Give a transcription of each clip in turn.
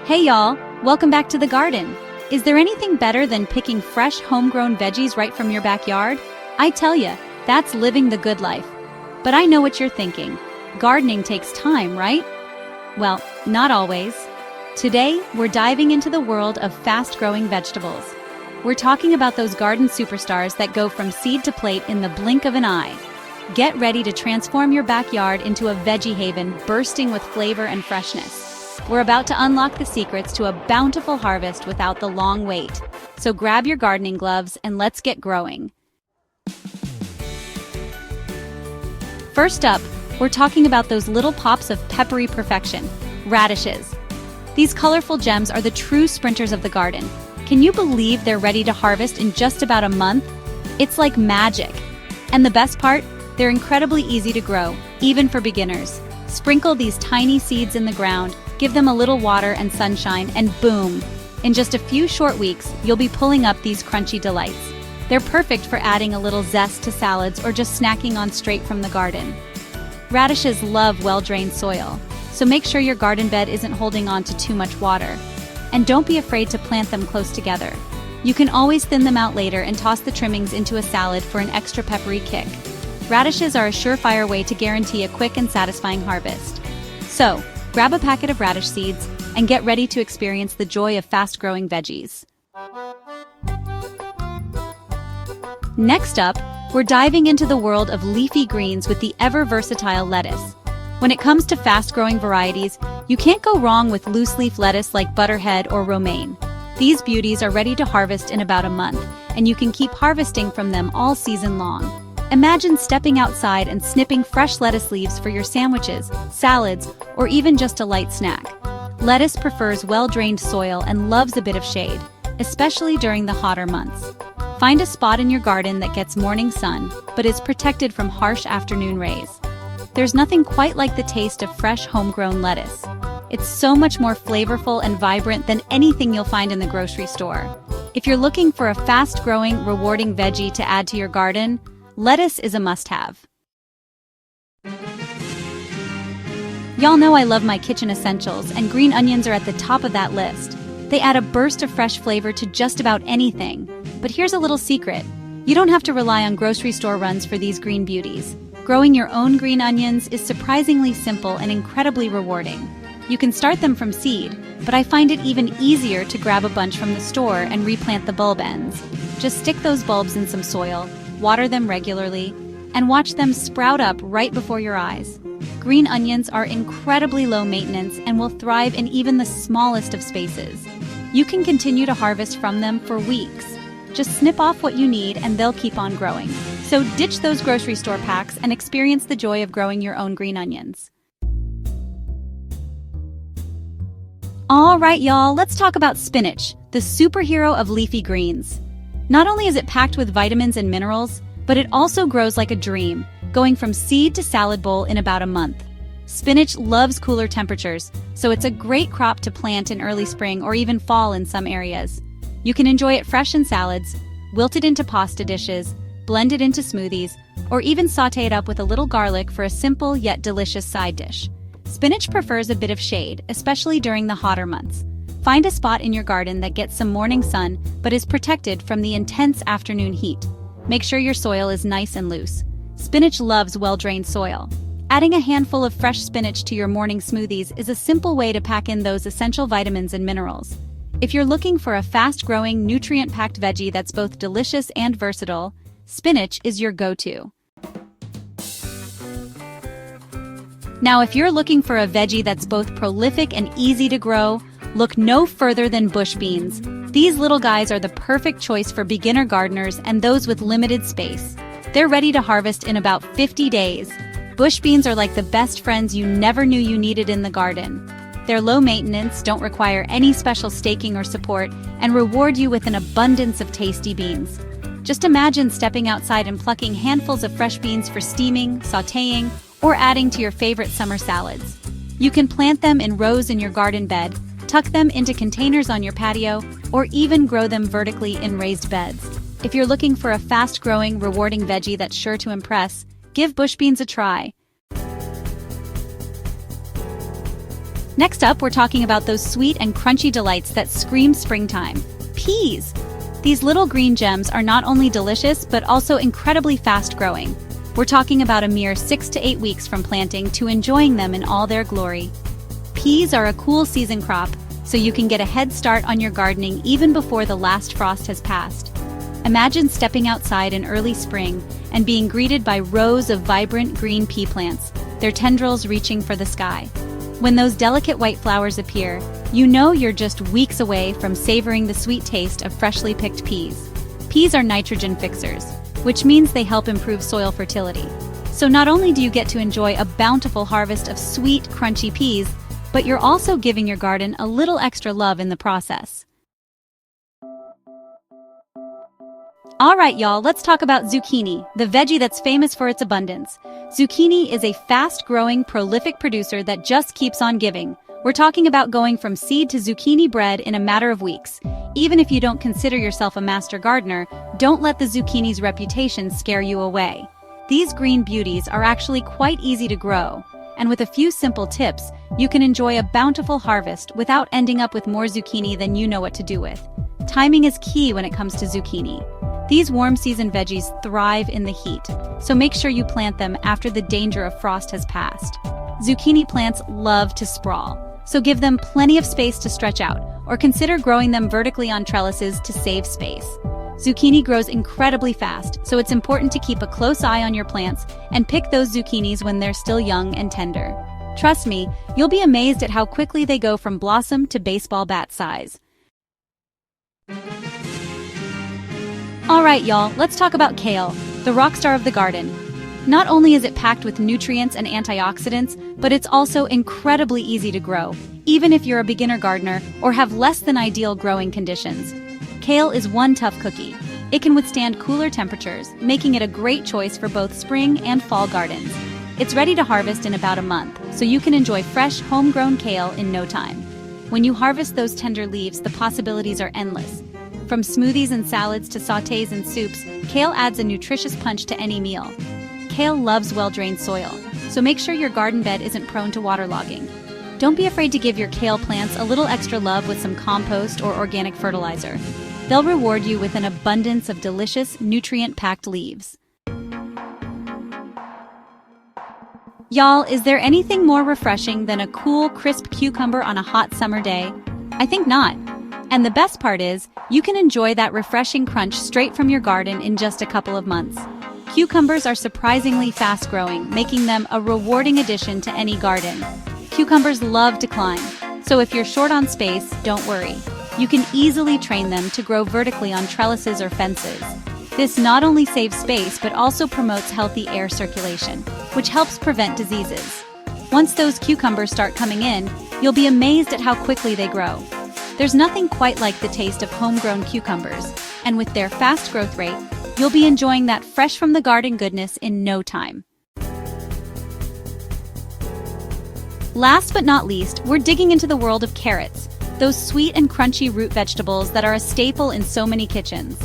Hey y'all, welcome back to the garden. Is there anything better than picking fresh homegrown veggies right from your backyard? I tell ya, that's living the good life. But I know what you're thinking. Gardening takes time, right? Well, not always. Today, we're diving into the world of fast-growing vegetables. We're talking about those garden superstars that go from seed to plate in the blink of an eye. Get ready to transform your backyard into a veggie haven bursting with flavor and freshness. We're about to unlock the secrets to a bountiful harvest without the long wait. So grab your gardening gloves and let's get growing. First up, we're talking about those little pops of peppery perfection, radishes. These colorful gems are the true sprinters of the garden. Can you believe they're ready to harvest in just about a month? It's like magic. And the best part? They're incredibly easy to grow, even for beginners. Sprinkle these tiny seeds in the ground, give them a little water and sunshine, and boom! In just a few short weeks, you'll be pulling up these crunchy delights. They're perfect for adding a little zest to salads or just snacking on straight from the garden. Radishes love well-drained soil, so make sure your garden bed isn't holding on to too much water. And don't be afraid to plant them close together. You can always thin them out later and toss the trimmings into a salad for an extra peppery kick. Radishes are a surefire way to guarantee a quick and satisfying harvest. So, grab a packet of radish seeds and get ready to experience the joy of fast-growing veggies. Next up, we're diving into the world of leafy greens with the ever-versatile lettuce. When it comes to fast-growing varieties, you can't go wrong with loose-leaf lettuce like butterhead or romaine. These beauties are ready to harvest in about a month, and you can keep harvesting from them all season long. Imagine stepping outside and snipping fresh lettuce leaves for your sandwiches, salads, or even just a light snack. Lettuce prefers well-drained soil and loves a bit of shade, especially during the hotter months. Find a spot in your garden that gets morning sun, but is protected from harsh afternoon rays. There's nothing quite like the taste of fresh homegrown lettuce. It's so much more flavorful and vibrant than anything you'll find in the grocery store. If you're looking for a fast-growing, rewarding veggie to add to your garden, lettuce is a must-have. Y'all know I love my kitchen essentials, and green onions are at the top of that list. They add a burst of fresh flavor to just about anything. But here's a little secret. You don't have to rely on grocery store runs for these green beauties. Growing your own green onions is surprisingly simple and incredibly rewarding. You can start them from seed, but I find it even easier to grab a bunch from the store and replant the bulb ends. Just stick those bulbs in some soil, water them regularly, and watch them sprout up right before your eyes. Green onions are incredibly low maintenance and will thrive in even the smallest of spaces. You can continue to harvest from them for weeks. Just snip off what you need and they'll keep on growing. So ditch those grocery store packs and experience the joy of growing your own green onions. All right, y'all, let's talk about spinach, the superhero of leafy greens. Not only is it packed with vitamins and minerals, but it also grows like a dream, going from seed to salad bowl in about a month. Spinach loves cooler temperatures, so it's a great crop to plant in early spring or even fall in some areas. You can enjoy it fresh in salads, wilt it into pasta dishes, blend it into smoothies, or even sauté it up with a little garlic for a simple yet delicious side dish. Spinach prefers a bit of shade, especially during the hotter months. Find a spot in your garden that gets some morning sun but is protected from the intense afternoon heat. Make sure your soil is nice and loose. Spinach loves well-drained soil. Adding a handful of fresh spinach to your morning smoothies is a simple way to pack in those essential vitamins and minerals. If you're looking for a fast-growing, nutrient-packed veggie that's both delicious and versatile, spinach is your go-to. Now, if you're looking for a veggie that's both prolific and easy to grow, look no further than bush beans. These little guys are the perfect choice for beginner gardeners and those with limited space. They're ready to harvest in about 50 days. Bush beans are like the best friends you never knew you needed in the garden. They're low maintenance, don't require any special staking or support, and reward you with an abundance of tasty beans. Just imagine stepping outside and plucking handfuls of fresh beans for steaming, sautéing, or adding to your favorite summer salads. You can plant them in rows in your garden bed, tuck them into containers on your patio, or even grow them vertically in raised beds. If you're looking for a fast-growing, rewarding veggie that's sure to impress, give bush beans a try. Next up, we're talking about those sweet and crunchy delights that scream springtime. Peas! These little green gems are not only delicious, but also incredibly fast-growing. We're talking about a mere 6 to 8 weeks from planting to enjoying them in all their glory. Peas are a cool season crop, so you can get a head start on your gardening even before the last frost has passed. Imagine stepping outside in early spring and being greeted by rows of vibrant green pea plants, their tendrils reaching for the sky. When those delicate white flowers appear, you know you're just weeks away from savoring the sweet taste of freshly picked peas. Peas are nitrogen fixers, which means they help improve soil fertility. So not only do you get to enjoy a bountiful harvest of sweet, crunchy peas, but you're also giving your garden a little extra love in the process. All right, y'all, let's talk about zucchini, the veggie that's famous for its abundance. Zucchini is a fast-growing, prolific producer that just keeps on giving. We're talking about going from seed to zucchini bread in a matter of weeks. Even if you don't consider yourself a master gardener, don't let the zucchini's reputation scare you away. These green beauties are actually quite easy to grow, and with a few simple tips, you can enjoy a bountiful harvest without ending up with more zucchini than you know what to do with. Timing is key when it comes to zucchini. These warm season veggies thrive in the heat, so make sure you plant them after the danger of frost has passed. Zucchini plants love to sprawl, so give them plenty of space to stretch out, or consider growing them vertically on trellises to save space. Zucchini grows incredibly fast, so it's important to keep a close eye on your plants and pick those zucchinis when they're still young and tender. Trust me, you'll be amazed at how quickly they go from blossom to baseball bat size. All right, y'all, let's talk about kale, the rock star of the garden. Not only is it packed with nutrients and antioxidants, but it's also incredibly easy to grow, even if you're a beginner gardener or have less than ideal growing conditions. Kale is one tough cookie. It can withstand cooler temperatures, making it a great choice for both spring and fall gardens. It's ready to harvest in about a month, so you can enjoy fresh, homegrown kale in no time. When you harvest those tender leaves, the possibilities are endless. From smoothies and salads to sautés and soups, kale adds a nutritious punch to any meal. Kale loves well-drained soil, so make sure your garden bed isn't prone to waterlogging. Don't be afraid to give your kale plants a little extra love with some compost or organic fertilizer. They'll reward you with an abundance of delicious, nutrient-packed leaves. Y'all, is there anything more refreshing than a cool, crisp cucumber on a hot summer day? I think not. And the best part is, you can enjoy that refreshing crunch straight from your garden in just a couple of months. Cucumbers are surprisingly fast-growing, making them a rewarding addition to any garden. Cucumbers love to climb, so if you're short on space, don't worry. You can easily train them to grow vertically on trellises or fences. This not only saves space, but also promotes healthy air circulation, which helps prevent diseases. Once those cucumbers start coming in, you'll be amazed at how quickly they grow. There's nothing quite like the taste of homegrown cucumbers, and with their fast growth rate, you'll be enjoying that fresh from the garden goodness in no time. Last but not least, we're digging into the world of carrots, those sweet and crunchy root vegetables that are a staple in so many kitchens.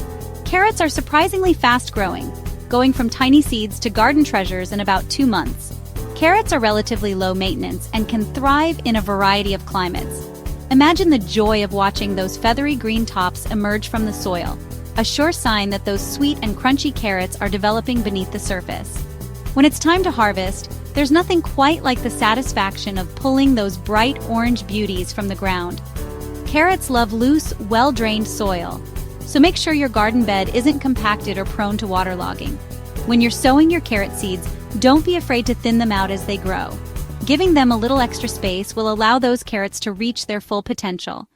Carrots are surprisingly fast-growing, going from tiny seeds to garden treasures in about 2 months. Carrots are relatively low maintenance and can thrive in a variety of climates. Imagine the joy of watching those feathery green tops emerge from the soil, a sure sign that those sweet and crunchy carrots are developing beneath the surface. When it's time to harvest, there's nothing quite like the satisfaction of pulling those bright orange beauties from the ground. Carrots love loose, well-drained soil, so make sure your garden bed isn't compacted or prone to waterlogging. When you're sowing your carrot seeds, don't be afraid to thin them out as they grow. Giving them a little extra space will allow those carrots to reach their full potential.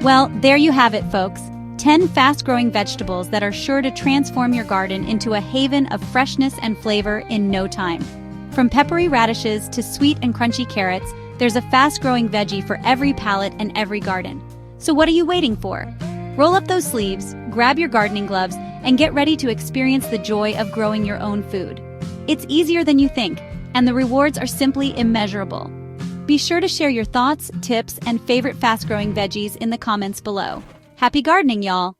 Well, there you have it, folks. 10 fast-growing vegetables that are sure to transform your garden into a haven of freshness and flavor in no time. From peppery radishes to sweet and crunchy carrots, there's a fast-growing veggie for every palate and every garden. So what are you waiting for? Roll up those sleeves, grab your gardening gloves, and get ready to experience the joy of growing your own food. It's easier than you think, and the rewards are simply immeasurable. Be sure to share your thoughts, tips, and favorite fast-growing veggies in the comments below. Happy gardening, y'all!